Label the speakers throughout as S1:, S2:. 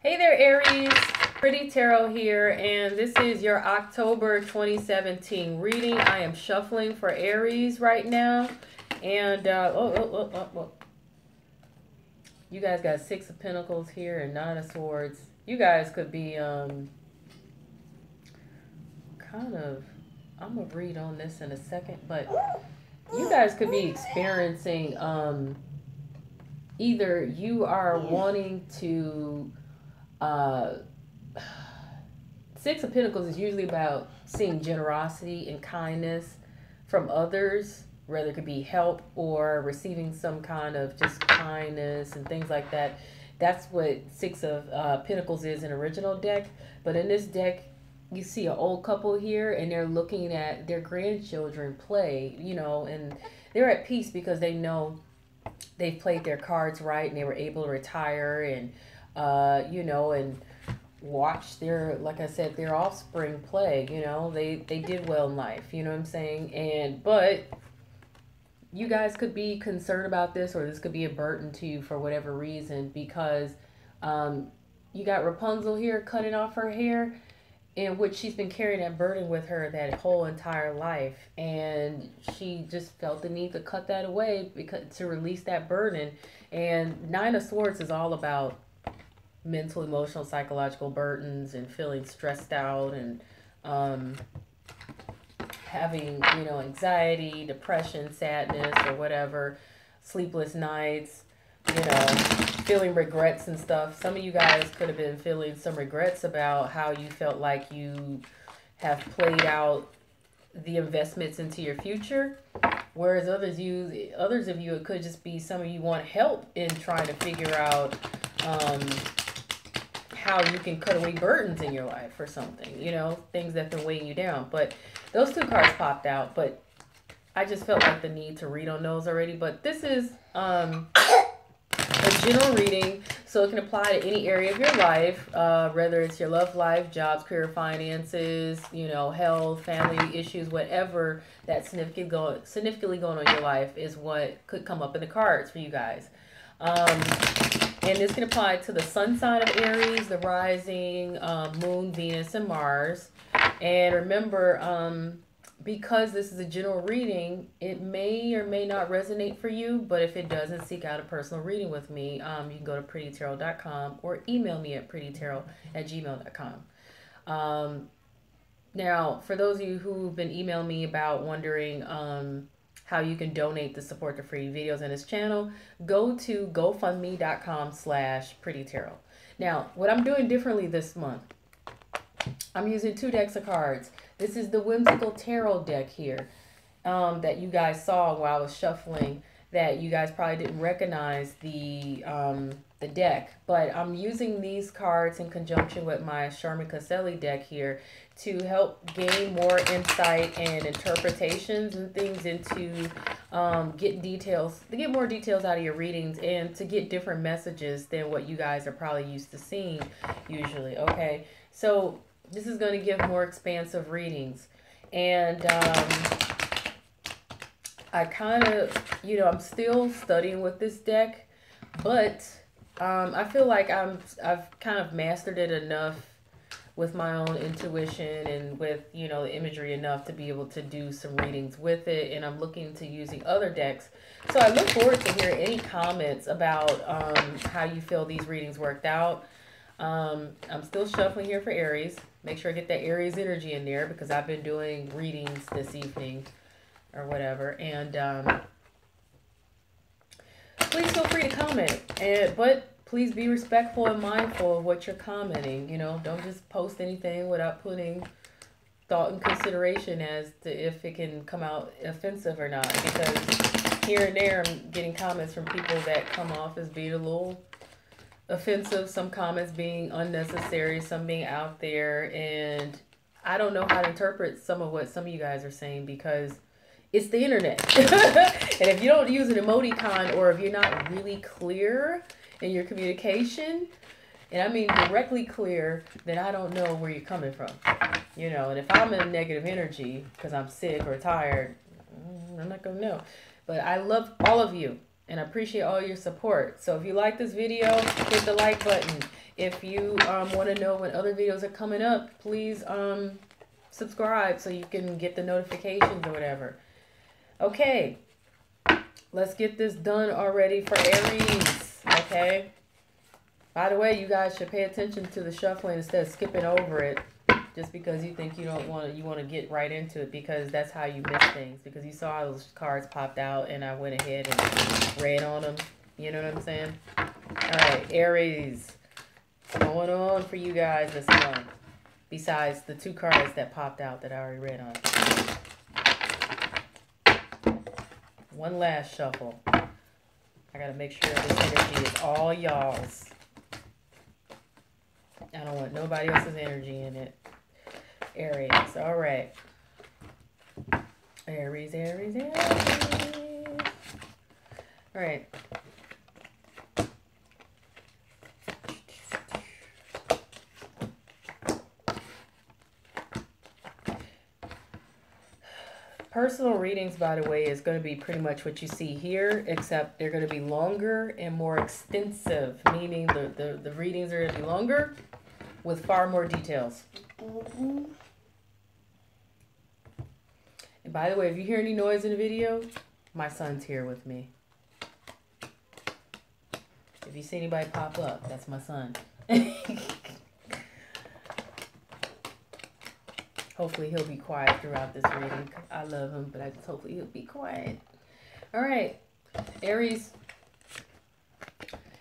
S1: Hey there, Aries. Pretty Tarot here, and this is your October 2017 reading. I am shuffling for Aries right now, and you guys got Six of Pentacles here and Nine of Swords. You guys could be kind of. I'm gonna read on this in a second, but you guys could be experiencing either you are wanting to. Six of Pentacles is usually about seeing generosity and kindness from others, whether it could be help or receiving some kind of just kindness and things like that. That's what Six of Pentacles is in original deck. But in this deck, you see an old couple here, and they're looking at their grandchildren play, and they're at peace because they know they've played their cards right and they were able to retire and, and watch their, like I said, their offspring play. They did well in life, you know what I'm saying? But you guys could be concerned about this, or this could be a burden to you for whatever reason, because you got Rapunzel here cutting off her hair, in which she's been carrying that burden with her that whole entire life, and she just felt the need to cut that away because to release that burden. And Nine of Swords is all about mental, emotional, psychological burdens and feeling stressed out and having, anxiety, depression, sadness, or whatever, sleepless nights, feeling regrets and stuff. Some of you guys could have been feeling some regrets about how you felt like you have played out the investments into your future, whereas others of you, it could just be some of you want help in trying to figure out how you can cut away burdens in your life or something, things that have been weighing you down. But those two cards popped out, but I just felt like the need to read on those already. But this is a general reading, so it can apply to any area of your life, whether it's your love life, jobs, career, finances, health, family issues, whatever that's significantly going on in your life is what could come up in the cards for you guys. And this can apply to the sun sign of Aries, the rising, moon, Venus, and Mars. And remember, because this is a general reading, it may or may not resonate for you, but if it doesn't, seek out a personal reading with me. You can go to prettytarot.com or email me at prettytarot@gmail.com. Now, for those of you who've been emailing me about wondering how you can donate to support the free videos in this channel, go to gofundme.com/prettytarot. Now, what I'm doing differently this month, I'm using two decks of cards. This is the Whimsical Tarot deck here that you guys saw while I was shuffling, that you guys probably didn't recognize the deck. But I'm using these cards in conjunction with my Sharma Caselli deck here to help gain more insight and interpretations and things into get more details out of your readings, and to get different messages than what you guys are probably used to seeing usually. Okay, so this is going to give more expansive readings. And I kind of, I'm still studying with this deck, but I feel like I've kind of mastered it enough with my own intuition and with, the imagery enough to be able to do some readings with it. And I'm looking to using other decks. So I look forward to hearing any comments about how you feel these readings worked out. I'm still shuffling here for Aries. Make sure I get that Aries energy in there, because I've been doing readings this evening or whatever. And please feel free to comment. But please be respectful and mindful of what you're commenting. Don't just post anything without putting thought and consideration as to if it can come out offensive or not. Because here and there, I'm getting comments from people that come off as being a little offensive, some comments being unnecessary, some being out there, and I don't know how to interpret some of what some of you guys are saying, because it's the internet. And if you don't use an emoticon, or if you're not really clear in your communication, and I mean directly clear, then I don't know where you're coming from. And if I'm in negative energy because I'm sick or tired, I'm not gonna know. But I love all of you. And I appreciate all your support. So if you like this video, hit the like button. If you want to know when other videos are coming up, please subscribe so you can get the notifications or whatever. Okay, let's get this done already for Aries. Okay. By the way, you guys should pay attention to the shuffling instead of skipping over it. Just because you think you want to get right into it, because that's how you miss things. Because you saw those cards popped out and I went ahead and read on them. You know what I'm saying? All right, Aries. What's going on for you guys this month? Besides the 2 cards that popped out that I already read on. One last shuffle. I got to make sure this energy is all y'all's. I don't want nobody else's energy in it. Aries. All right. Aries, Aries, Aries. All right. Personal readings, by the way, is going to be pretty much what you see here, except they're going to be longer and more extensive, meaning the readings are going to be longer with far more details. And by the way, if you hear any noise in the video, my son's here with me. If you see anybody pop up, that's my son. Hopefully he'll be quiet throughout this reading. I love him, but hopefully he'll be quiet. All right, Aries.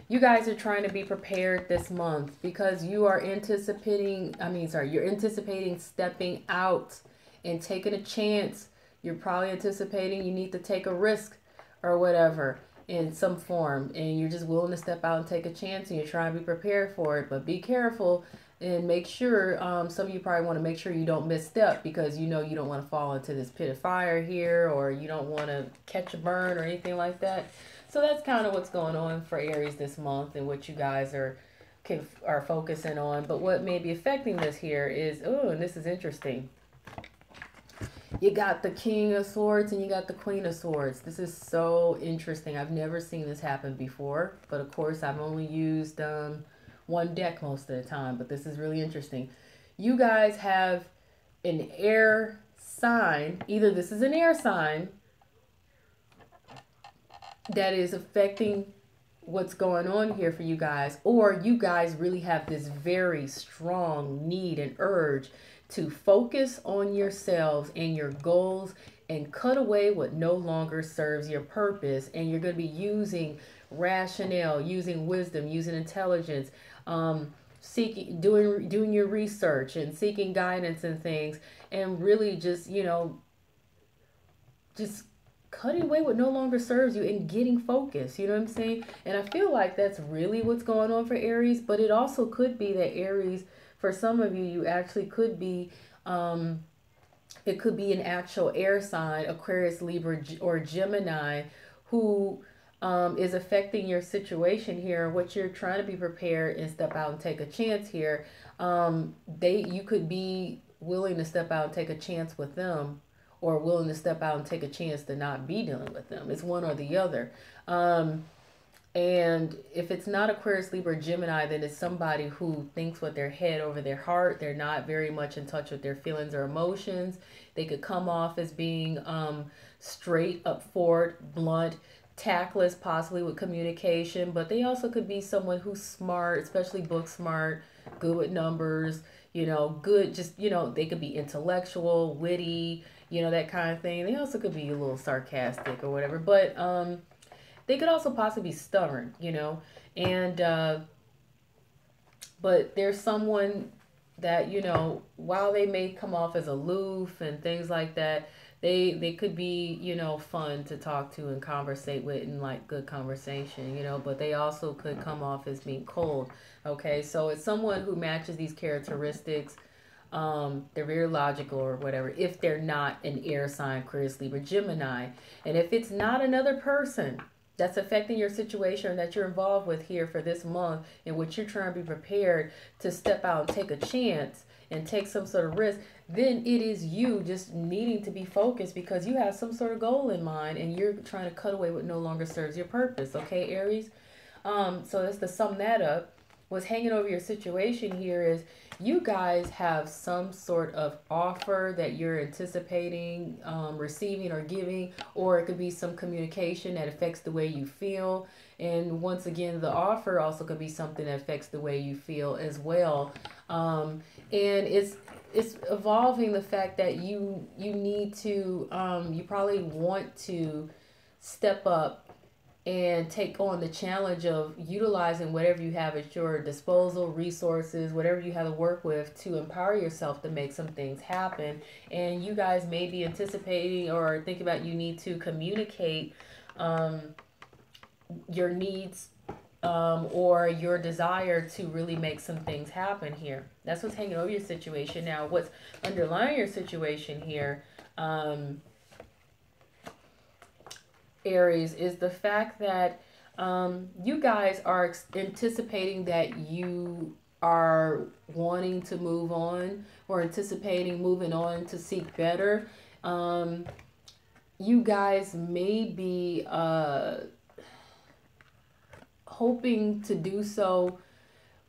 S1: You guys are trying to be prepared this month because you are anticipating, you're anticipating stepping out and taking a chance. You're probably anticipating you need to take a risk or whatever in some form, and you're just willing to step out and take a chance, and you're trying to be prepared for it. But be careful and make sure, some of you probably want to make sure you don't misstep, because you know you don't want to fall into this pit of fire here, or you don't want to catch a burn or anything like that. So that's kind of what's going on for Aries this month and what you guys are focusing on. But what may be affecting this here is, oh, and this is interesting. You got the King of Swords and you got the Queen of Swords. This is so interesting. I've never seen this happen before. But of course, I've only used one deck most of the time. But this is really interesting. You guys have an air sign. Either this is an air sign that is affecting what's going on here for you guys, or you guys really have this very strong need and urge to focus on yourselves and your goals and cut away what no longer serves your purpose. And you're going to be using rationale, using wisdom, using intelligence, doing your research and seeking guidance and things, and really just, just cutting away what no longer serves you and getting focused. You know what I'm saying? And I feel like that's really what's going on for Aries. But it also could be that Aries, for some of you, you actually could be, it could be an actual air sign, Aquarius, Libra, or Gemini, who is affecting your situation here. What you're trying to be prepared and step out and take a chance here. You could be willing to step out and take a chance with them, or willing to step out and take a chance to not be dealing with them. It's one or the other. And if it's not Aquarius, Libra, Gemini, then it's somebody who thinks with their head over their heart. They're not very much in touch with their feelings or emotions. They could come off as being straight up forward, blunt, tactless, possibly with communication. But they also could be someone who's smart, especially book smart, good with numbers, good, just, they could be intellectual, witty, that kind of thing. They also could be a little sarcastic or whatever, but they could also possibly be stubborn, and but there's someone that, while they may come off as aloof and things like that, they could be, fun to talk to and conversate with, and like good conversation, but they also could come off as being cold. Okay, so it's someone who matches these characteristics. They're very logical or whatever, if they're not an air sign, Aquarius, Libra, Gemini. And if it's not another person that's affecting your situation that you're involved with here for this month, in which you're trying to be prepared to step out and take a chance and take some sort of risk, then it is you just needing to be focused because you have some sort of goal in mind and you're trying to cut away what no longer serves your purpose. Okay, Aries? So that's to sum that up. What's hanging over your situation here is you guys have some sort of offer that you're anticipating receiving or giving, or it could be some communication that affects the way you feel. And once again, the offer also could be something that affects the way you feel as well. And it's evolving the fact that you need to you probably want to step up and take on the challenge of utilizing whatever you have at your disposal, resources, whatever you have to work with to empower yourself to make some things happen. And you guys may be anticipating or think about you need to communicate your needs or your desire to really make some things happen here. That's what's hanging over your situation. Now, what's underlying your situation here, Aries, is the fact that you guys are anticipating that you are wanting to move on or anticipating moving on to seek better. You guys may be hoping to do so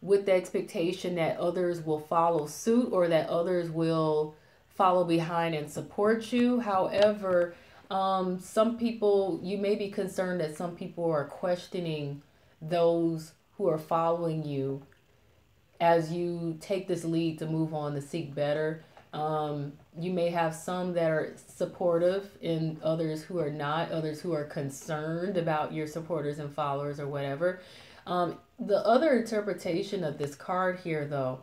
S1: with the expectation that others will follow suit or that others will follow behind and support you. However, some people, you may be concerned that some people are questioning those who are following you as you take this lead to move on to seek better. You may have some that are supportive and others who are not, others who are concerned about your supporters and followers or whatever. The other interpretation of this card here, though,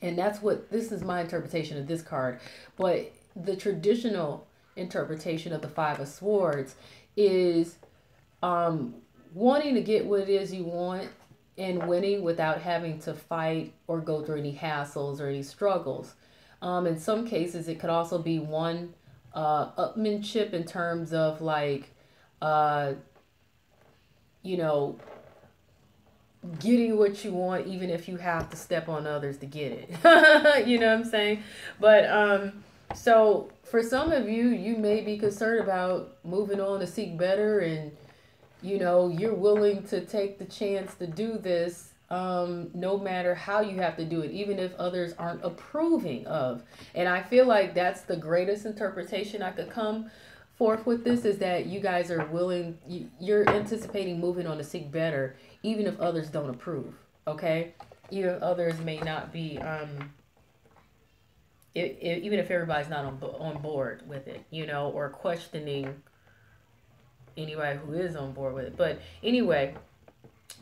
S1: and this is my interpretation of this card, but the traditional interpretation of the Five of Swords is wanting to get what it is you want and winning without having to fight or go through any hassles or any struggles. In some cases, it could also be one upmanship in terms of like, you know, getting what you want, even if you have to step on others to get it. You know what I'm saying? But so for some of you, you may be concerned about moving on to seek better, and you know, you're willing to take the chance to do this no matter how you have to do it, even if others aren't approving of. And I feel like that's the greatest interpretation I could come forth with this, is that you guys are willing, you're anticipating moving on to seek better, even if others don't approve. Okay? Even if others may not be, even if everybody's not on board with it, you know, or questioning anybody who is on board with it. But anyway,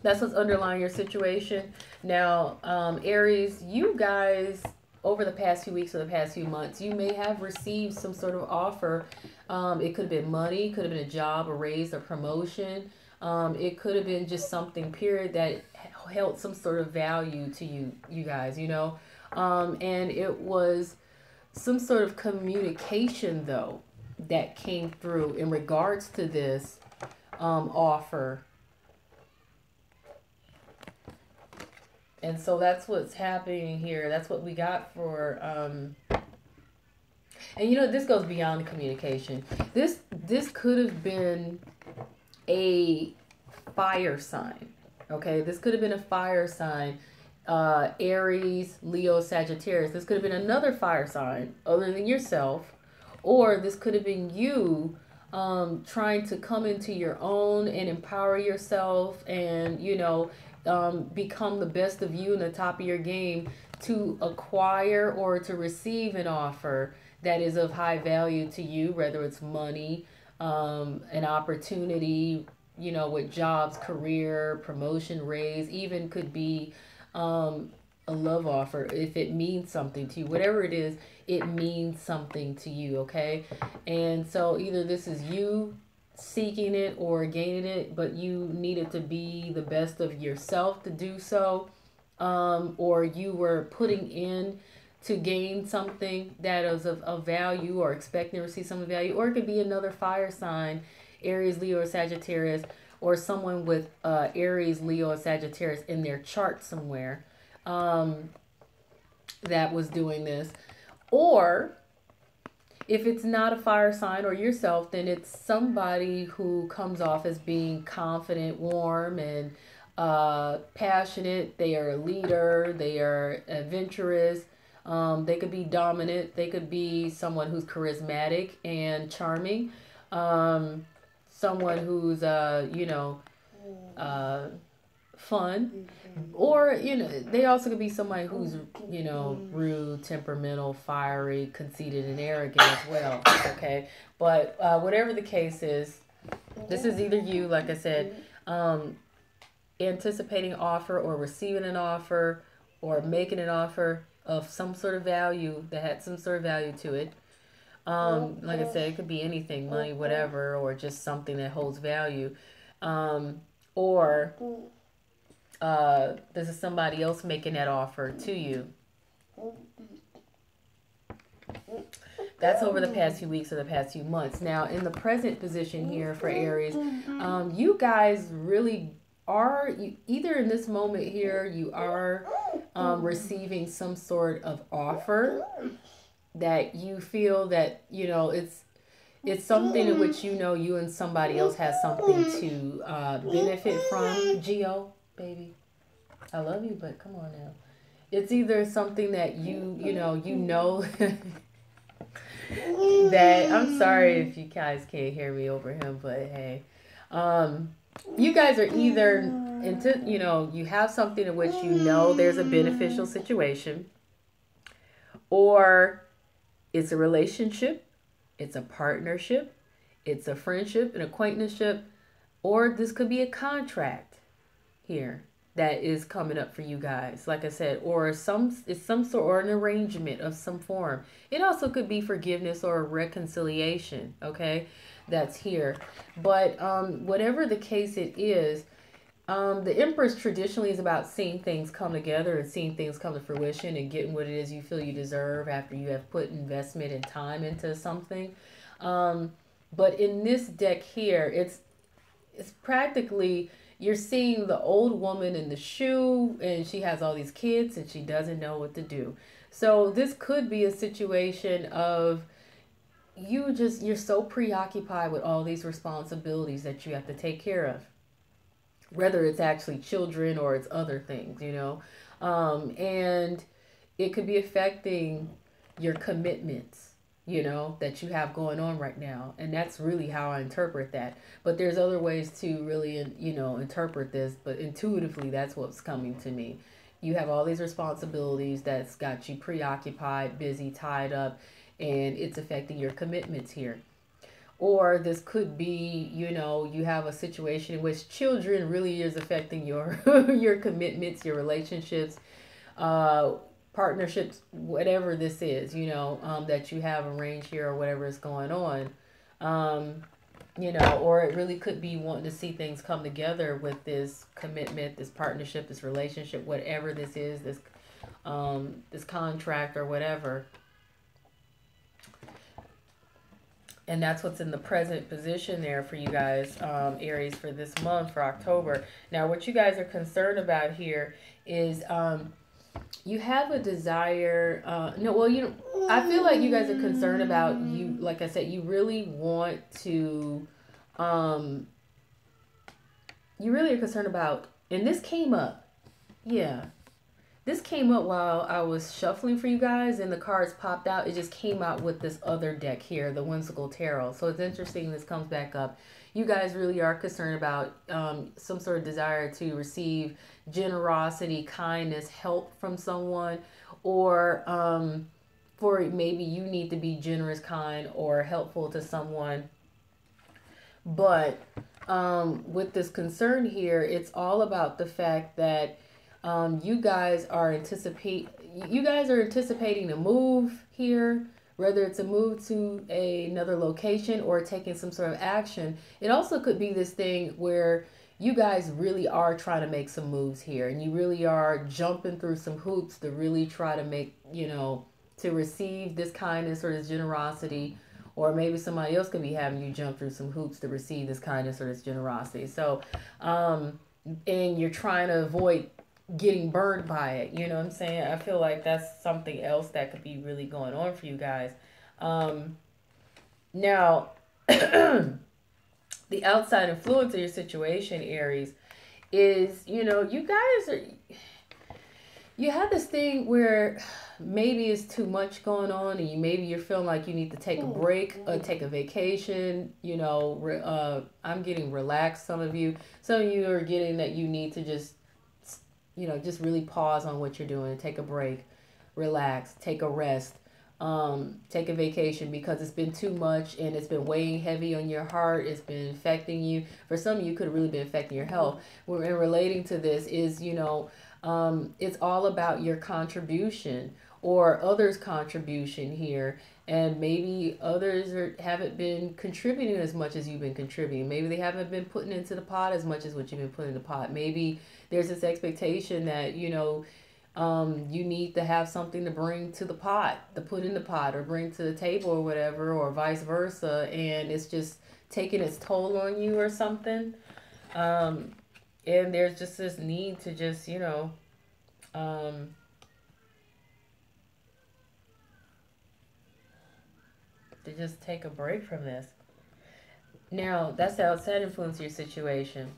S1: that's what's underlying your situation. Now, Aries, you guys, over the past few weeks or the past few months, you may have received some sort of offer. It could have been money, could have been a job, a raise, a promotion. It could have been just something, period, that held some sort of value to you guys, you know. And it was some sort of communication, though, that came through in regards to this offer. And so that's what's happening here. That's what we got for, and you know, this goes beyond communication. This could have been a fire sign. Okay, this could have been a fire sign. Aries, Leo, Sagittarius. This could have been another fire sign other than yourself. Or this could have been you trying to come into your own and empower yourself and, you know, become the best of you and the top of your game to acquire or to receive an offer that is of high value to you, whether it's money, an opportunity, you know, with jobs, career, promotion, raise, even could be a love offer if it means something to you. Whatever it is, it means something to you, okay? And so either this is you seeking it or gaining it, but you needed to be the best of yourself to do so, or you were putting in to gain something that is of value or expecting to receive some value. Or it could be another fire sign, Aries, Leo, or Sagittarius, or someone with Aries, Leo, or Sagittarius in their chart somewhere. that was doing this. Or if it's not a fire sign or yourself, then it's somebody who comes off as being confident, warm, and passionate. They are a leader. They are adventurous. They could be dominant. They could be someone who's charismatic and charming. Someone who's, fun. Or, they also could be somebody who's, rude, temperamental, fiery, conceited, and arrogant as well. Okay. But whatever the case is, this is either you, like I said, anticipating offer or receiving an offer or making an offer of some sort of value that had some sort of value to it. Like I said, it could be anything, money, whatever, or just something that holds value. Or this is somebody else making that offer to you. That's over the past few weeks or the past few months. Now, in the present position here for Aries, you guys really are, either in this moment here, you are receiving some sort of offer that you feel that, it's something in which you and somebody else has something to benefit from. Geo, baby, I love you, but come on now. It's either something that you know that, I'm sorry if you guys can't hear me over him, but hey, you guys are either into, you have something in which there's a beneficial situation, or it's a relationship, it's a partnership, it's a friendship, an acquaintanceship, or this could be a contract here that is coming up for you guys. Like I said, or it's some sort, or an arrangement of some form. It also could be forgiveness or reconciliation, okay? That's here. But whatever the case it is, the Empress traditionally is about seeing things come together and seeing things come to fruition and getting what it is you feel you deserve after you have put investment and time into something. But in this deck here, it's practically, you're seeing the old woman in the shoe, and she has all these kids and she doesn't know what to do. So this could be a situation of you're so preoccupied with all these responsibilities that you have to take care of, whether it's actually children or it's other things, and it could be affecting your commitments, that you have going on right now. And that's really how I interpret that. But there's other ways to really, interpret this, but intuitively, that's what's coming to me. You have all these responsibilities that's got you preoccupied, busy, tied up, and it's affecting your commitments here. Or this could be, you have a situation in which children really is affecting your your commitments, your relationships, partnerships, whatever this is, that you have arranged here or whatever is going on. Or it really could be wanting to see things come together with this commitment, this partnership, this relationship, whatever this is, this contract or whatever. And that's what's in the present position there for you guys, Aries, for this month, for October. Now, what you guys are concerned about here is you have a desire. I feel like you guys are concerned about, like I said, you really want to, you really are concerned about, and this came up. Yeah. This came up while I was shuffling for you guys, and the cards popped out. It just came out with this other deck here, the Whimsical Tarot. So it's interesting this comes back up. You guys really are concerned about some sort of desire to receive generosity, kindness, help from someone, or for maybe you need to be generous, kind, or helpful to someone. But with this concern here, it's all about the fact that you guys are anticipating a move here, whether it's a move to another location or taking some sort of action. It also could be this thing where you guys really are trying to make some moves here, and you really are jumping through some hoops to really try to make, to receive this kindness or this generosity, or maybe somebody else could be having you jump through some hoops to receive this kindness or this generosity. So, and you're trying to avoid getting burned by it. You know what I'm saying? I feel like that's something else that could be really going on for you guys. Now, the outside influence of your situation, Aries, is, you know, you guys are, you have this thing where maybe it's too much going on, and maybe you're feeling like you need to take a break, take a vacation. You know, I'm getting relaxed. Some of you are getting that you need to just, you know, just really pause on what you're doing, take a break, relax, take a rest, take a vacation, because it's been too much and it's been weighing heavy on your heart. It's been affecting you. For some of you, could have really been affecting your health. We're relating to this is, you know, it's all about your contribution or others' contribution here. And maybe others haven't been contributing as much as you've been contributing. Maybe they haven't been putting into the pot as much as what you've been putting in the pot. Maybe there's this expectation that, you know, you need to have something to bring to the pot, to put in the pot or bring to the table or whatever, or vice versa. And it's just taking its toll on you or something. And there's just this need to just, you know, to just take a break from this. Now, that's the outside influence of your situation.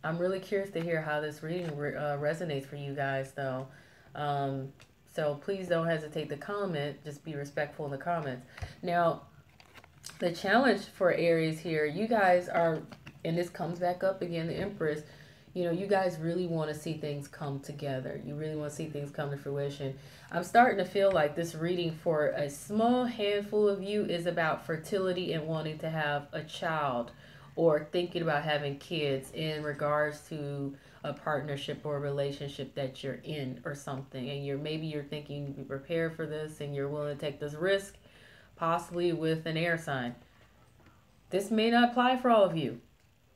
S1: I'm really curious to hear how this reading resonates for you guys, though. So please don't hesitate to comment. Just be respectful in the comments. Now, the challenge for Aries here, you guys are, and this comes back up again, the Empress, you know, you guys really want to see things come together. You really want to see things come to fruition. I'm starting to feel like this reading for a small handful of you is about fertility and wanting to have a child, or thinking about having kids in regards to a partnership or a relationship that you're in or something. And maybe you're thinking, be prepared for this, and you're willing to take this risk, possibly with an air sign. This may not apply for all of you,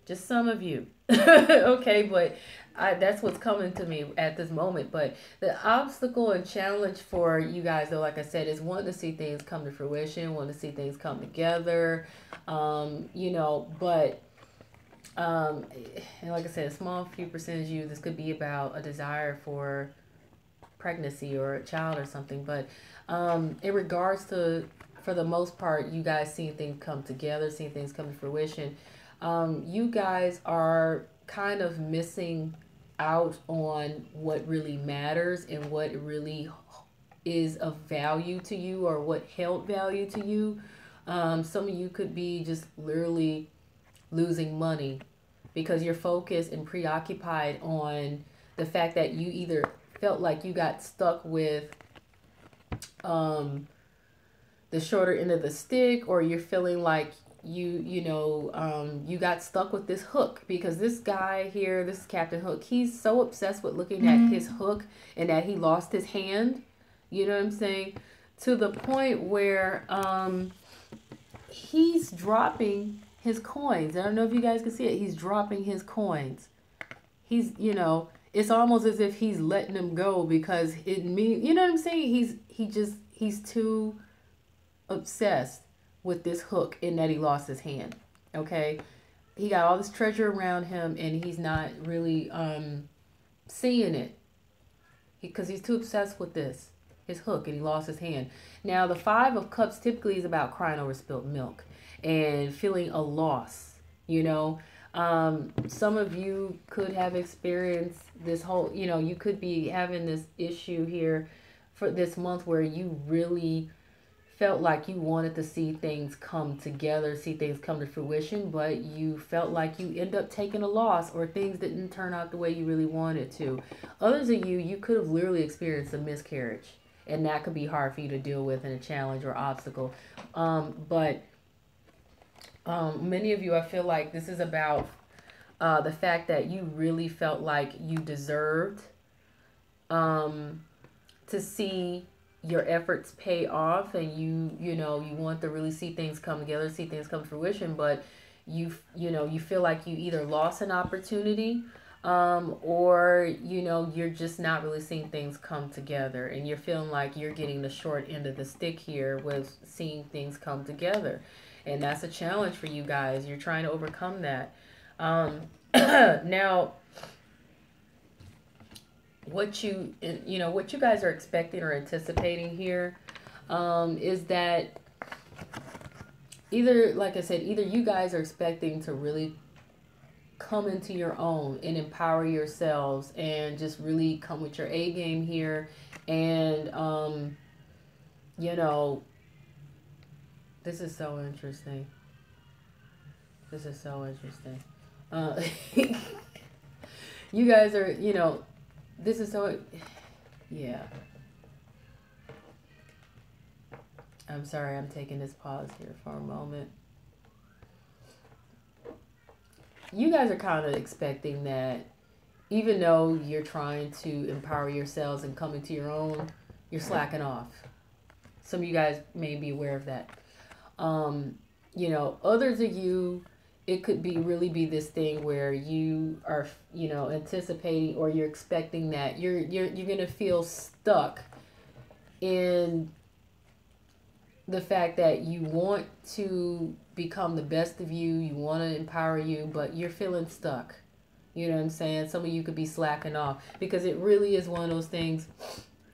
S1: just some of you. Okay, but that's what's coming to me at this moment. But the obstacle and challenge for you guys, though, like I said, is wanting to see things come to fruition, wanting to see things come together, you know, but and like I said, a small few percentage of you, this could be about a desire for pregnancy or a child or something. But in regards to, for the most part, you guys seeing things come together, seeing things come to fruition, you guys are kind of missing out on what really matters and what really is of value to you, or what held value to you. Some of you could be just literally losing money because you're focused and preoccupied on the fact that you either felt like you got stuck with the shorter end of the stick, or you're feeling like you got stuck with this hook, because this guy here, this Captain Hook, he's so obsessed with looking at his hook and that he lost his hand. You know what I'm saying? To the point where he's dropping his coins. I don't know if you guys can see it. He's dropping his coins. He's, you know, it's almost as if he's letting them go because it means, you know what I'm saying? He's too obsessed with this hook in that he lost his hand. Okay, he got all this treasure around him and he's not really seeing it because he's too obsessed with his hook, and he lost his hand. Now the Five of Cups typically is about crying over spilled milk and feeling a loss. You know, some of you could have experienced this whole, you know, you could be having this issue here for this month where you really felt like you wanted to see things come together, see things come to fruition, but you felt like you end up taking a loss, or things didn't turn out the way you really wanted to. Others of you, you could have literally experienced a miscarriage, and that could be hard for you to deal with, and a challenge or obstacle. But many of you, I feel like this is about the fact that you really felt like you deserved to see your efforts pay off, and you know, you want to really see things come together, see things come to fruition, but you feel like you either lost an opportunity, or, you know, you're just not really seeing things come together, and you're feeling like you're getting the short end of the stick here with seeing things come together. And that's a challenge for you guys. You're trying to overcome that. Now, what you what you guys are expecting or anticipating here is that either, like I said, either you guys are expecting to really come into your own and empower yourselves and just really come with your A game here, and you know, this is so interesting. This is so interesting. Uh, you guys are, this is so, yeah. I'm sorry, I'm taking this pause here for a moment. You guys are kind of expecting that even though you're trying to empower yourselves and come into your own, you're slacking off. Some of you guys may be aware of that. Others of you, it could be really be this thing where you are, anticipating or you're expecting that you're gonna feel stuck in the fact that you want to become the best of you, you want to empower you, but you're feeling stuck. You know what I'm saying? Some of you could be slacking off because it really is one of those things.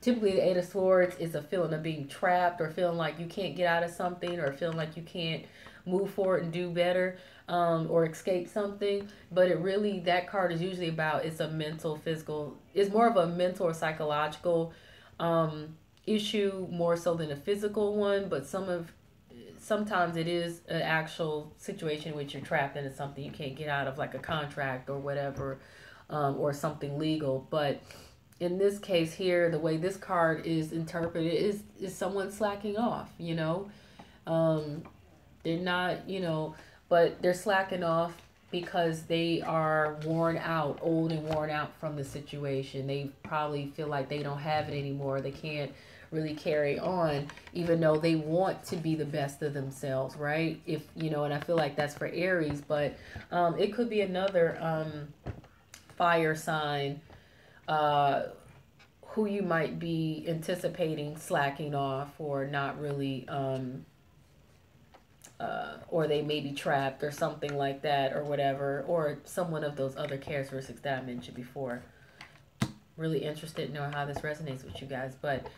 S1: Typically, the Eight of Swords is a feeling of being trapped or feeling like you can't get out of something or feeling like you can't move forward and do better or escape something. But it really, that card is usually about, it's a mental, physical, it's more of a mental or psychological issue more so than a physical one. But sometimes it is an actual situation in which you're trapped into something you can't get out of, like a contract or whatever, or something legal. But in this case here, the way this card is interpreted is someone slacking off, they're not, but they're slacking off because they are worn out, old and worn out from the situation. They probably feel like they don't have it anymore. They can't really carry on, even though they want to be the best of themselves, right? And I feel like that's for Aries, but it could be another fire sign who you might be anticipating slacking off or not really, or they may be trapped or something like that or whatever, or someone of those other characteristics that I mentioned before. Really interested in knowing how this resonates with you guys. But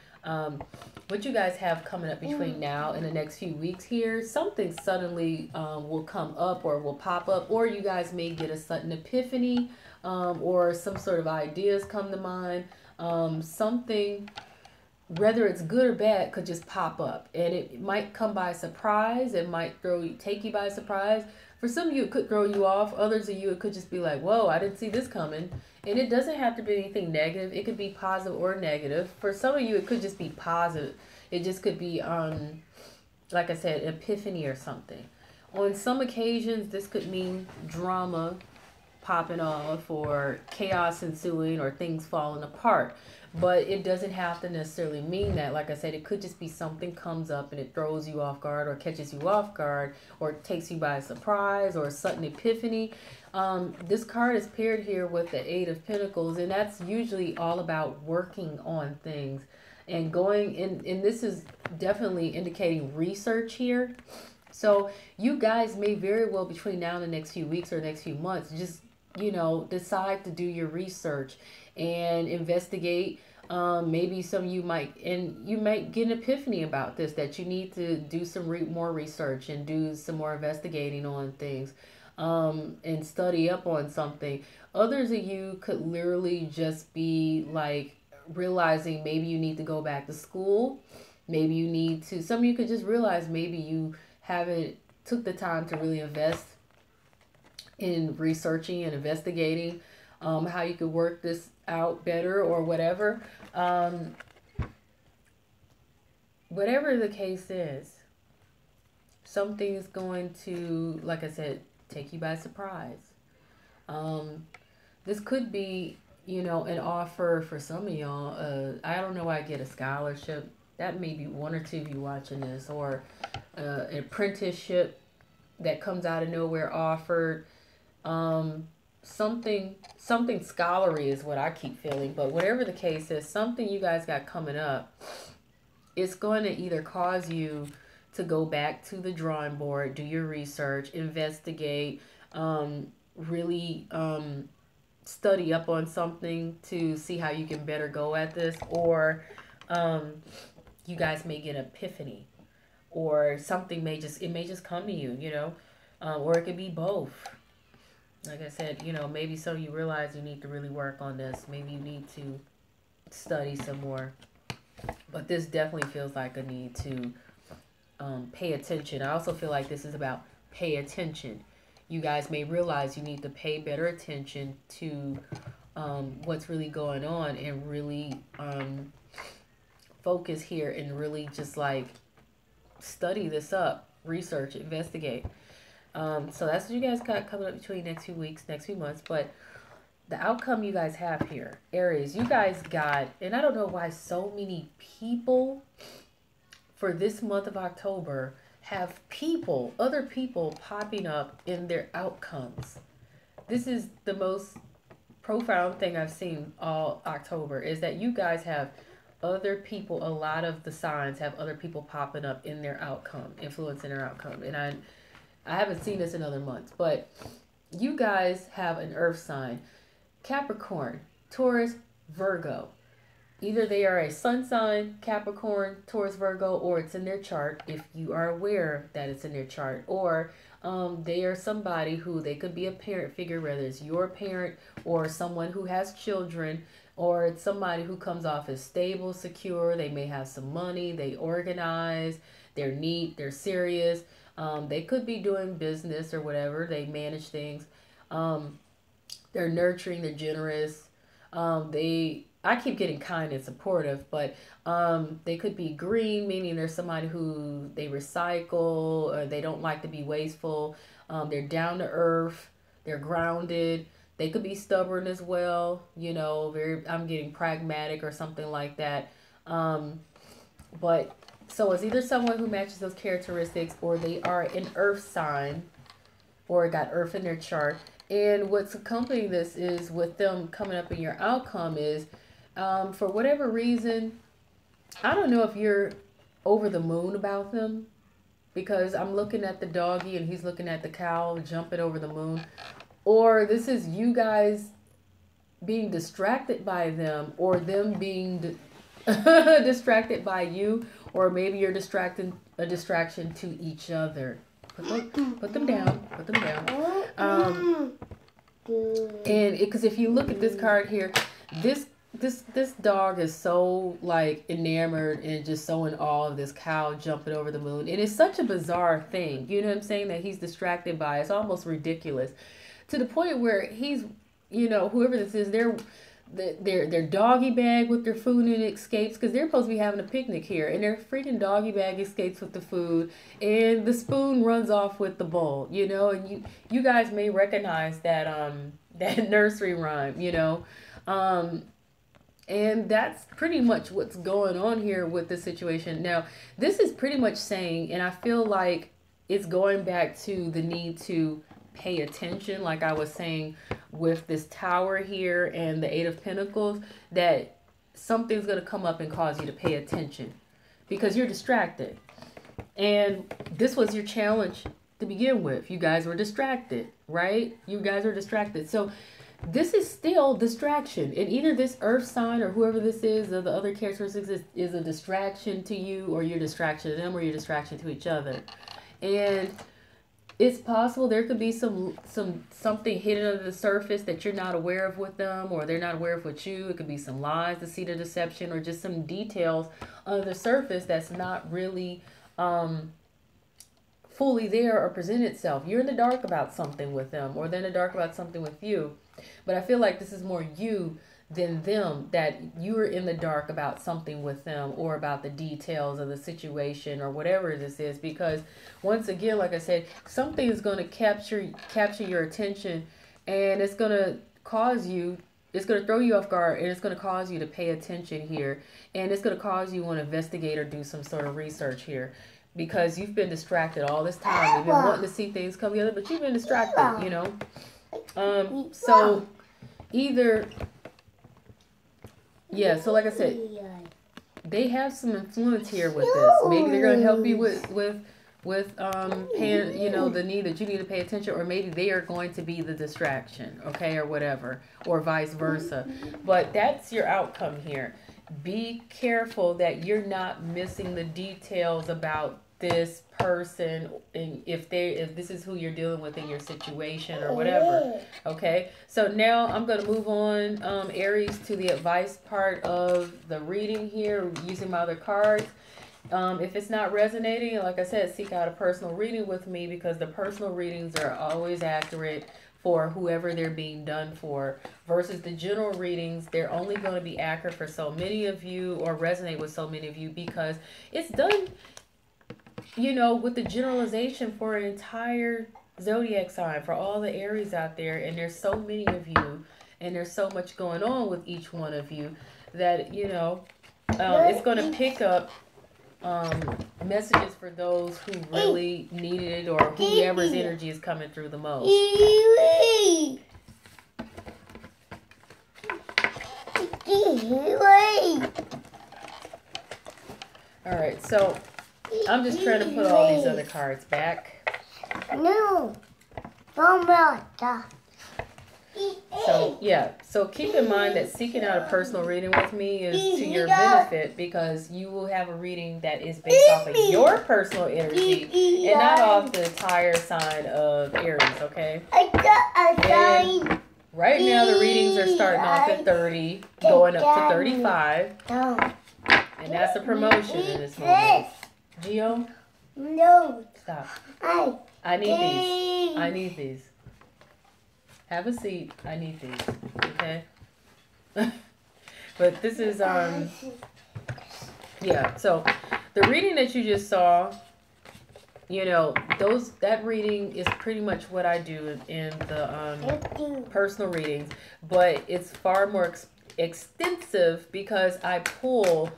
S1: what you guys have coming up between now and the next few weeks here, something suddenly will come up or will pop up, or you guys may get a sudden epiphany, or some sort of ideas come to mind. Something, whether it's good or bad, could just pop up, and it might come by surprise. It might take you by surprise. For some of you, it could throw you off. Others of you, it could just be like, whoa, I didn't see this coming. And it doesn't have to be anything negative. It could be positive or negative. For some of you, it could just be positive. It just could be, like I said, epiphany or something. On some occasions, this could mean drama popping off or chaos ensuing or things falling apart. But it doesn't have to necessarily mean that. Like I said, it could just be something comes up and it throws you off guard or catches you off guard or takes you by surprise or a sudden epiphany. This card is paired here with the Eight of Pentacles, and that's usually all about working on things and going in. And this is definitely indicating research here. So you guys may very well, between now and the next few weeks or next few months, just, decide to do your research and investigate. Maybe some of you might get an epiphany about this, that you need to do some more research and do some more investigating on things, and study up on something. Others of you could literally just be like realizing maybe you need to go back to school. Maybe you need to, some of you could just realize maybe you haven't took the time to really invest in researching and investigating how you could work this out better or whatever. Whatever the case is, something is going to, like I said, take you by surprise. This could be, an offer for some of y'all. I don't know why I get a scholarship. That may be one or two of you watching this, or an apprenticeship that comes out of nowhere offered. Something scholarly is what I keep feeling. But whatever the case is, something you guys got coming up, it's going to either cause you to go back to the drawing board, do your research, investigate, really study up on something to see how you can better go at this, or you guys may get an epiphany, or something may just it may just come to you, you know, or it could be both. Like I said, you know, maybe some of you realize you need to really work on this. Maybe you need to study some more. But this definitely feels like a need to pay attention. I also feel like this is about pay attention. You guys may realize you need to pay better attention to what's really going on, and really focus here, and really just like study this up, research, investigate. So that's what you guys got coming up between next few weeks, next few months. But the outcome you guys have here, Aries, you guys got, and I don't know why so many people for this month of October have other people popping up in their outcomes. This is the most profound thing I've seen all October, is that you guys have other people, a lot of the signs have other people popping up in their outcome, influencing their outcome. And I haven't seen this in other months, but you guys have an earth sign, Capricorn, Taurus, Virgo. Either they are a sun sign, Capricorn, Taurus, Virgo, or it's in their chart if you are aware that it's in their chart. Or they are somebody who, they could be a parent figure, whether it's your parent or someone who has children, or it's somebody who comes off as stable, secure. They may have some money, they organize, they're neat, they're serious. They could be doing business or whatever. They manage things. They're nurturing, they're generous. I keep getting kind and supportive, but they could be green, meaning there's somebody who they recycle, or they don't like to be wasteful. They're down to earth, they're grounded. They could be stubborn as well, you know, I'm getting pragmatic or something like that. But so it's either someone who matches those characteristics, or they are an earth sign, or got earth in their chart. And what's accompanying this is, with them coming up in your outcome, is for whatever reason, I don't know if you're over the moon about them, because I'm looking at the doggy and he's looking at the cow jumping over the moon. Or this is you guys being distracted by them, or them being distracted by you, or maybe you're a distraction to each other. Put them down. Put them down. And because if you look at this card here, this dog is so like enamored and just so in awe of this cow jumping over the moon. And it's such a bizarre thing, you know what I'm saying, that he's distracted by. It's almost ridiculous, to the point where he's, you know, whoever this is, their doggy bag with their food in it escapes, because they're supposed to be having a picnic here, and their freaking doggy bag escapes with the food, and the spoon runs off with the bowl, you know. And you guys may recognize that that nursery rhyme, you know. And that's pretty much what's going on here with this situation. Now, this is pretty much saying, and I feel like it's going back to the need to pay attention, like I was saying with this tower here and the Eight of Pentacles, that something's going to come up and cause you to pay attention because you're distracted. And this was your challenge to begin with. You guys were distracted, right? You guys were distracted. So this is still distraction. And either this earth sign or whoever this is, or the other characteristics, is a distraction to you, or you're a distraction to them, or you're a distraction to each other. And it's possible there could be something hidden under the surface that you're not aware of with them, or they're not aware of with you. It could be some lies, deceit, or deception, or just some details under the surface that's not really fully there or present itself. You're in the dark about something with them, or they're in the dark about something with you. But I feel like this is more you than them, that you're in the dark about something with them, or about the details of the situation, or whatever this is. Because once again, like I said, something is going to capture your attention, and it's going to cause you, it's going to throw you off guard, and it's going to cause you to pay attention here, and it's going to cause you to want to investigate or do some sort of research here, because you've been distracted all this time. You've been wanting to see things come together, but you've been distracted, you know. So either, yeah, so like I said, they have some influence here with this. Maybe they're going to help you with with paying, you know, the need that you need to pay attention, or maybe they are going to be the distraction, okay, or whatever, or vice versa. But that's your outcome here. Be careful that you're not missing the details about this person, and if this is who you're dealing with in your situation or whatever. Okay, so now I'm going to move on, Aries, to the advice part of the reading here using my other cards. If it's not resonating, like I said, seek out a personal reading with me, because the personal readings are always accurate for whoever they're being done for, versus the general readings. They're only going to be accurate for so many of you, or resonate with so many of you, because it's done, you know, with the generalization for an entire zodiac sign, for all the Aries out there. And there's so many of you, and there's so much going on with each one of you, that, you know, it's going to pick up messages for those who really needed it, or whoever's energy is coming through the most. All right, so I'm just trying to put all these other cards back. No. So, yeah, so keep in mind that seeking out a personal reading with me is to your benefit, because you will have a reading that is based off of your personal energy and not off the entire sign of Aries, okay? And right now the readings are starting off at 30, going up to 35, and that's a promotion in this moment. Gio? No. Stop. I need these. I need these. Have a seat. I need these. Okay? But this is, yeah. So, the reading that you just saw, you know, that reading is pretty much what I do in the personal readings. But it's far more extensive, because I pull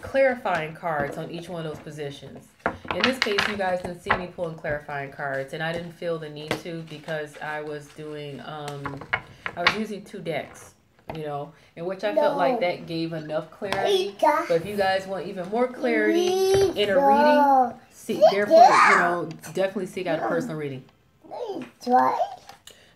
S1: clarifying cards on each one of those positions. In this case, you guys didn't see me pulling clarifying cards, and I didn't feel the need to, because I was doing, I was using 2 decks, you know, in which I felt like that gave enough clarity. But if you guys want even more clarity in a reading, therefore, you know, definitely seek out a personal reading.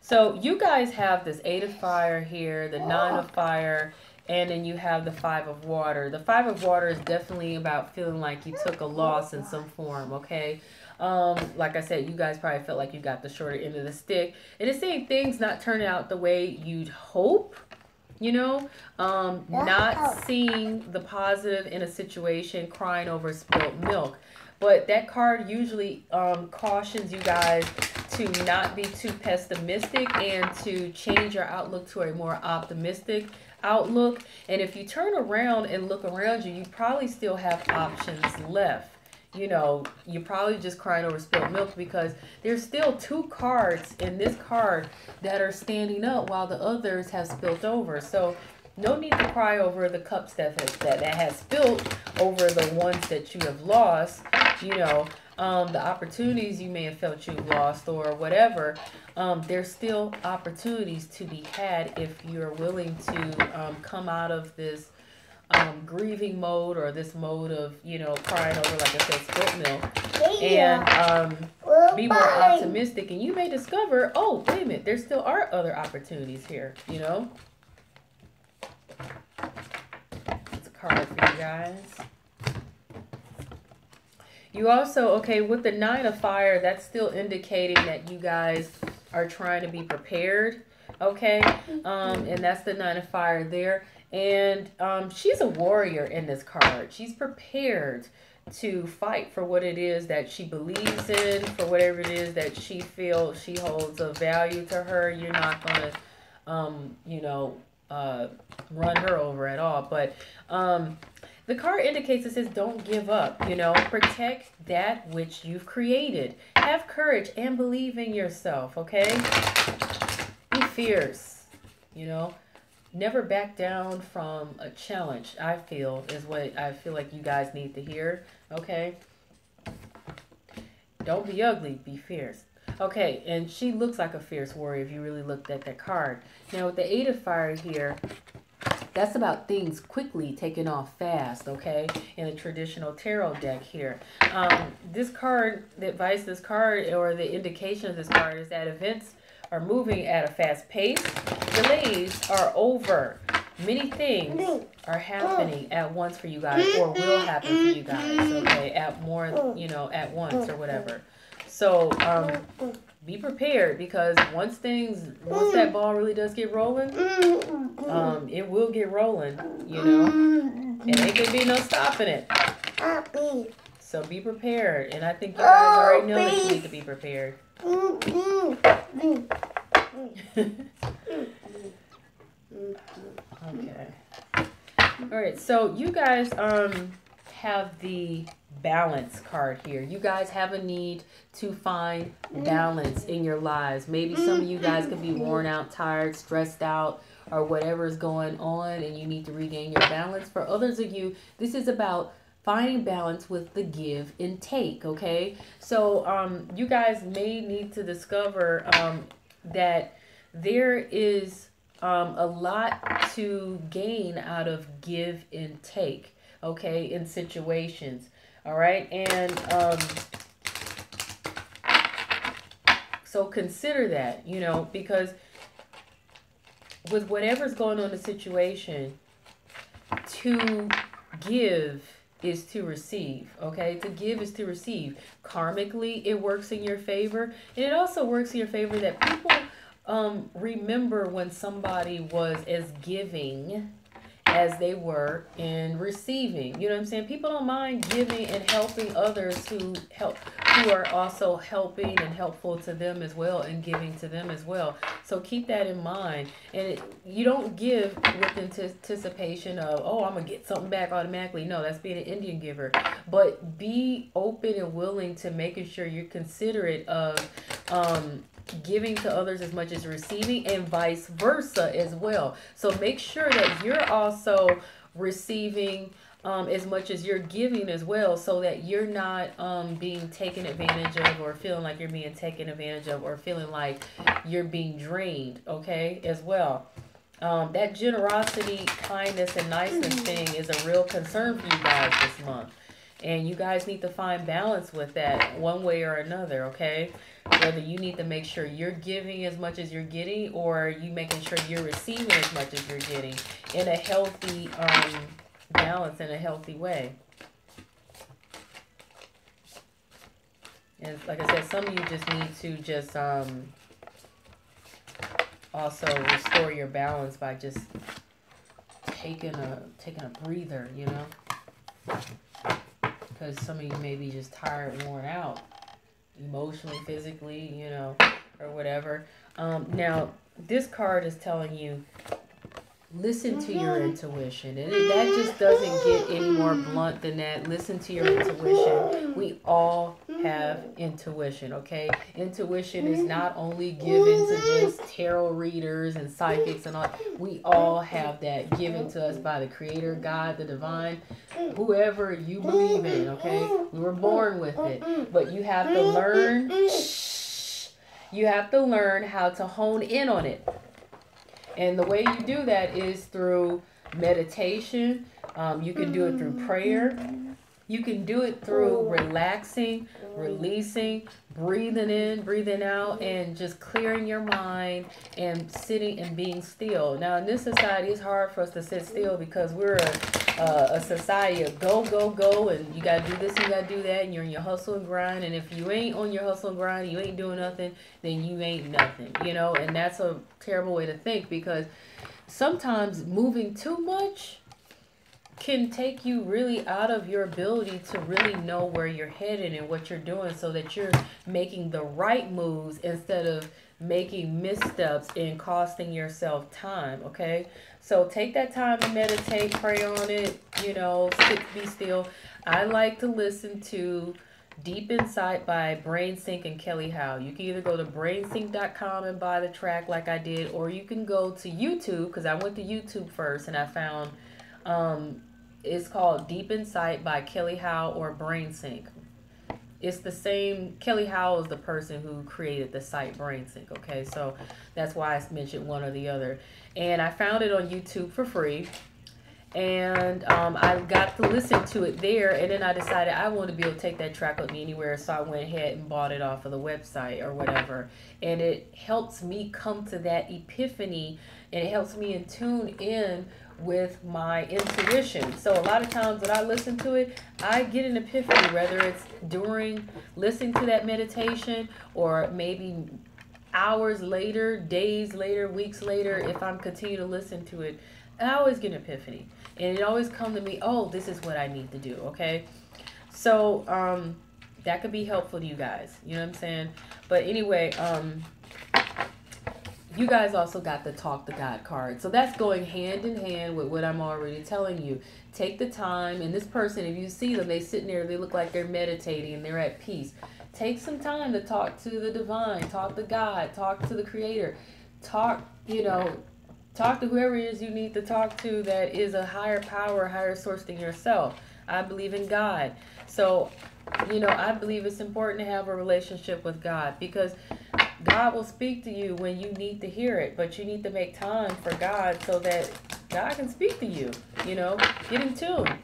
S1: So you guys have this 8 of fire here, the 9 of fire, and then you have the 5 of water. The 5 of water is definitely about feeling like you took a loss in some form, okay? Like I said, you guys probably felt like you got the shorter end of the stick. And it's saying things not turning out the way you'd hope, you know? Not seeing the positive in a situation, crying over spilt milk. But that card usually cautions you guys to not be too pessimistic and to change your outlook to a more optimistic outlook. And if you turn around and look around you, you probably still have options left. You know, you're probably just crying over spilled milk, because there's still 2 cards in this card that are standing up while the others have spilt over. So no need to cry over the cups that has spilled over the ones that you have lost. You know, the opportunities you may have felt you've lost or whatever, there's still opportunities to be had if you're willing to come out of this grieving mode, or this mode of, you know, crying over, like I said, spilt milk, and be more optimistic. And you may discover, oh, wait a minute, there still are other opportunities here, you know. It's a card for you guys. You also, okay, with the 9 of fire, that's still indicating that you guys are trying to be prepared, okay? And that's the 9 of fire there. And she's a warrior in this card. She's prepared to fight for what it is that she believes in, for whatever it is that she feels she holds of value to her. You're not going to, you know, run her over at all. But the card indicates, it says, don't give up, you know, protect that which you've created. Have courage and believe in yourself, okay? Be fierce, you know. Never back down from a challenge, I feel, is what I feel like you guys need to hear, okay? Don't be ugly, be fierce. Okay, and she looks like a fierce warrior if you really looked at that card. Now, with the 8 of fire here, That's about things quickly taking off fast, okay? In a traditional tarot deck here. This card, the advice this card or the indication of this card is that events are moving at a fast pace. Delays are over. Many things are happening at once for you guys, or will happen for you guys, okay? At more, you know, at once or whatever. So, be prepared, because once that ball really does get rolling, it will get rolling, you know, and ain't gonna be no stopping it. So be prepared, and I think you guys already know that you need to be prepared. Okay. All right, so you guys have the balance card here. You guys have a need to find balance in your lives. Maybe some of you guys could be worn out, tired, stressed out, or whatever is going on, and you need to regain your balance. For others of you, this is about finding balance with the give and take, okay? So you guys may need to discover that there is a lot to gain out of give and take, okay, in situations. All right, and so consider that, you know, because with whatever's going on in the situation, to give is to receive, okay? To give is to receive. Karmically, it works in your favor, and it also works in your favor that people remember when somebody was as giving as they were in receiving. You know what I'm saying? People don't mind giving and helping others who are also helping and helpful to them as well, and giving to them as well. So keep that in mind. And you don't give with anticipation of, oh, I'm gonna get something back automatically. No, that's being an Indian giver. But be open and willing to making sure you're considerate of giving to others as much as receiving, and vice versa as well. So make sure that you're also receiving as much as you're giving as well, so that you're not being taken advantage of, or feeling like you're being taken advantage of, or feeling like you're being drained, okay, as well. That generosity, kindness, and niceness thing is a real concern for you guys this month. And you guys need to find balance with that one way or another, okay? Whether you need to make sure you're giving as much as you're getting, or you making sure you're receiving as much as you're getting in a healthy balance, in a healthy way. And like I said, some of you just need to just also restore your balance by just taking a breather, you know? Because some of you may be just tired and worn out, emotionally, physically, you know, or whatever. Now, this card is telling you, listen to your intuition. And that just doesn't get any more blunt than that. Listen to your intuition. We all have intuition, okay? Intuition is not only given to just tarot readers and psychics and all. We all have that given to us by the Creator, God, the Divine, whoever you believe in, okay? We were born with it. But you have to learn, how to hone in on it. And the way you do that is through meditation. You can do it through prayer. You can do it through relaxing, releasing, breathing in, breathing out, and just clearing your mind and sitting and being still. Now, in this society, it's hard for us to sit still because we're a society of go, go, go, and you got to do this, you got to do that, and you're in your hustle and grind. And if you ain't on your hustle and grind, you ain't doing nothing, then you ain't nothing, you know? And that's a terrible way to think, because sometimes moving too much can take you really out of your ability to really know where you're headed and what you're doing, so that you're making the right moves instead of making missteps and costing yourself time, okay? So take that time to meditate, pray on it, you know, sit, be still. I like to listen to Deep Insight by BrainSync and Kelly Howe. You can either go to brainsync.com and buy the track like I did, or you can go to YouTube, because I went to YouTube first and I found it's called Deep Insight by Kelly Howe or BrainSync. It's the same. Kelly Howell is the person who created the site BrainSync. Okay, so that's why I mentioned one or the other. And I found it on YouTube for free. And I got to listen to it there, and then I decided I wanted to be able to take that track with me anywhere, so I went ahead and bought it off of the website or whatever. And it helps me come to that epiphany, and it helps me in tune in with my intuition. So a lot of times when I listen to it, I get an epiphany, whether it's during listening to that meditation or maybe hours later, days later, weeks later, if I'm continue to listen to it. I always get an epiphany, and it always comes to me, oh, this is what I need to do. Okay, so that could be helpful to you guys, you know what I'm saying? But anyway, you guys also got the Talk to God card, so that's going hand in hand with what I'm already telling you. Take the time, and this person, if you see them, they sitting there, they look like they're meditating and they're at peace. Take some time to talk to the divine, talk to God, talk to the creator, talk to whoever it is you need to talk to that is a higher power, higher source than yourself. I believe in God. So, I believe it's important to have a relationship with God, because God will speak to you when you need to hear it, but you need to make time for God so that God can speak to you, get in tune,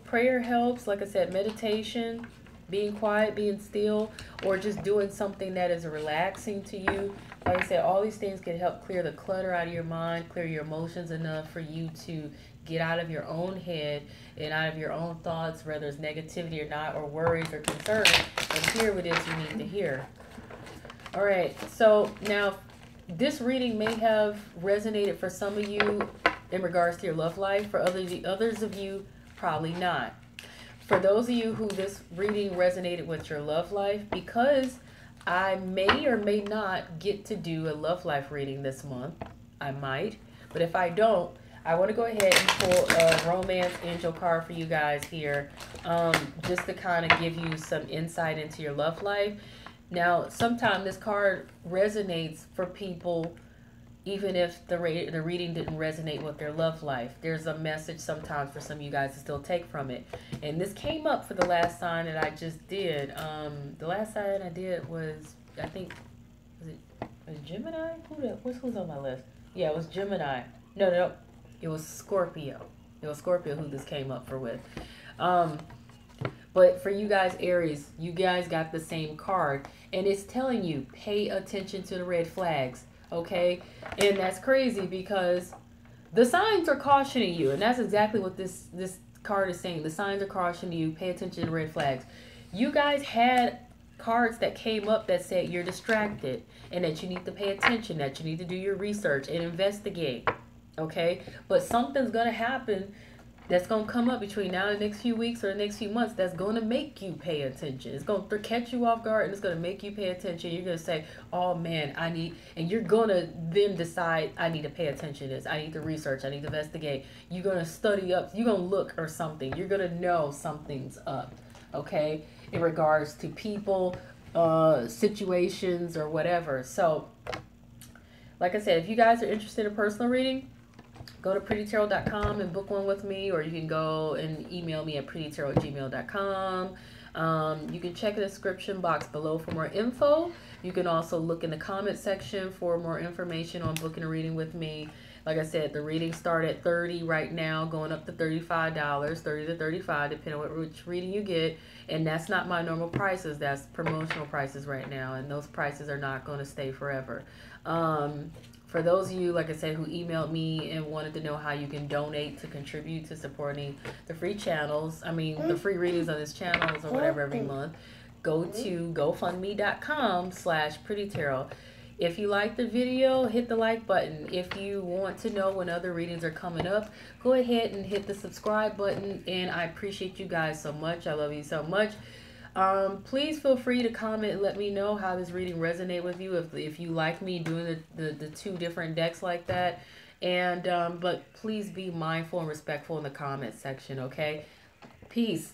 S1: prayer helps. Like I said, meditation, being quiet, being still, or just doing something that is relaxing to you. Like I said, all these things can help clear the clutter out of your mind, clear your emotions enough for you to get out of your own head and out of your own thoughts, whether it's negativity or not, or worries or concerns, and hear what it is you need to hear. All right, so now this reading may have resonated for some of you in regards to your love life. For others of you, probably not. For those of you who this reading resonated with your love life, because I may or may not get to do a love life reading this month. I might. But if I don't, I want to go ahead and pull a romance angel card for you guys here, just to kind of give you some insight into your love life. Now, sometimes this card resonates for people even if the reading didn't resonate with their love life. There's a message sometimes for some of you guys to still take from it. And this came up for the last sign that I just did. The last sign I did was, I think, was Gemini? Who's on my list? Yeah, it was Gemini. No, it was Scorpio. It was Scorpio who this came up for with. But for you guys, Aries, you guys got the same card. And it's telling you, pay attention to the red flags. Okay, and that's crazy because the signs are cautioning you, and that's exactly what this card is saying. The signs are cautioning you. Pay attention to red flags. You guys had cards that came up that said you're distracted and that you need to pay attention, that you need to do your research and investigate. Okay, but something's gonna happen that's going to come up between now and the next few weeks or the next few months that's going to make you pay attention. It's going to catch you off guard, and it's going to make you pay attention. You're going to say, oh man, and you're going to then decide, I need to pay attention to this. I need to research. I need to investigate. You're going to study up. You're going to look or something. You're going to know something's up, okay, in regards to people, situations, or whatever. So, like I said, if you guys are interested in personal reading, go to prettytarot.com and book one with me, or you can go and email me at prettytarot@gmail.com. You can check the description box below for more info. You can also look in the comment section for more information on booking a reading with me. Like I said, the readings start at $30 right now, going up to $35, $30 to $35, depending on which reading you get. And that's not my normal prices. That's promotional prices right now, and those prices are not going to stay forever. For those of you, like I said, who emailed me and wanted to know how you can donate to contribute to supporting the free channels, the free readings on this channels or whatever every month, go to gofundme.com/prettytarot. If you like the video, hit the like button. If you want to know when other readings are coming up, go ahead and hit the subscribe button. And I appreciate you guys so much. I love you so much. Please feel free to comment and let me know how this reading resonated with you, if you like me doing the two different decks like that. And but please be mindful and respectful in the comment section, okay? Peace.